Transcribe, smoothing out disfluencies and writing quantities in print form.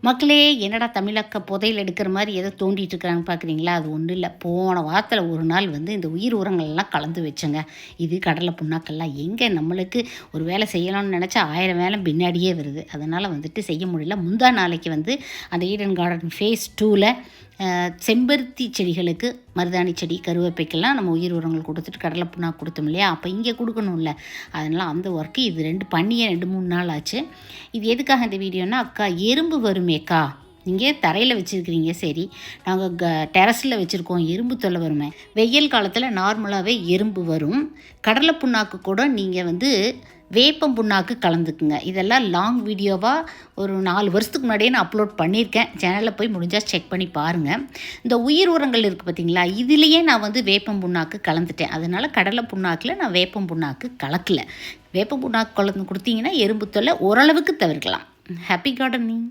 மக்களே, என்னடா தமிழக்கா புதையல் எடுக்கிற மாதிரி ஏதோ தோண்டிட்டு இருக்கிறாங்கன்னு பார்க்குறீங்களா? அது ஒன்றும் இல்லை. போன வாரத்தில் ஒரு நாள் வந்து இந்த உயிர் உரங்கள்லாம் கலந்து வச்சேங்க. இது கடலை புண்ணாக்கெல்லாம் எங்கே நம்மளுக்கு ஒரு வேலை செய்யலாம்னு நினச்சா 1000 வேலை பின்னாடியே வருது. அதனால் வந்துட்டு செய்ய முடியல. முந்தா நாளைக்கு வந்து அந்த ஈடன் கார்டன் ஃபேஸ் 2ல் செம்பருத்தி செடிகளுக்கு மருதாணி செடி கருவேப்பைக்கெல்லாம் நம்ம உயிர் உரங்கள் கொடுத்துட்டு கடலை புண்ணாக்கு கொடுத்தோம் இல்லையா? அப்போ இங்கே கொடுக்கணும்ல. அதனால் அந்த ஒர்க்கு இது 2 3 நாள் ஆச்சு. இது எதுக்காக இந்த வீடியோன்னா, அக்கா எறும்பு வருமேக்கா, நீங்கள் தரையில் வச்சுருக்கிறீங்க சரி, நாங்கள் டெரஸில் வச்சுருக்கோம், எறும்பு தொல்லை வருமே. வெயில் காலத்தில் நார்மலாகவே எறும்பு வரும். கடலை புண்ணாக்கு கூட நீங்கள் வந்து வேப்பம் புண்ணாக்கு கலந்துக்குங்க. இதெல்லாம் லாங் வீடியோவாக ஒரு 4 வருஷத்துக்கு முன்னாடியே நான் அப்லோட் பண்ணியிருக்கேன். சேனலில் போய் முடிஞ்சால் செக் பண்ணி பாருங்கள். இந்த உயிர் உரங்கள் இருக்குது பார்த்திங்களா, இதுலேயே நான் வந்து வேப்பம் புண்ணாக்கு கலந்துட்டேன். அதனால் கடலை புண்ணாக்கில் நான் வேப்பம் புண்ணாக்கு கலக்கலை. வேப்பம் புண்ணாக்கு கலந்து கொடுத்தீங்கன்னா எறும்பு தொல்லை ஓரளவுக்கு தவிர்க்கலாம். Happy gardening.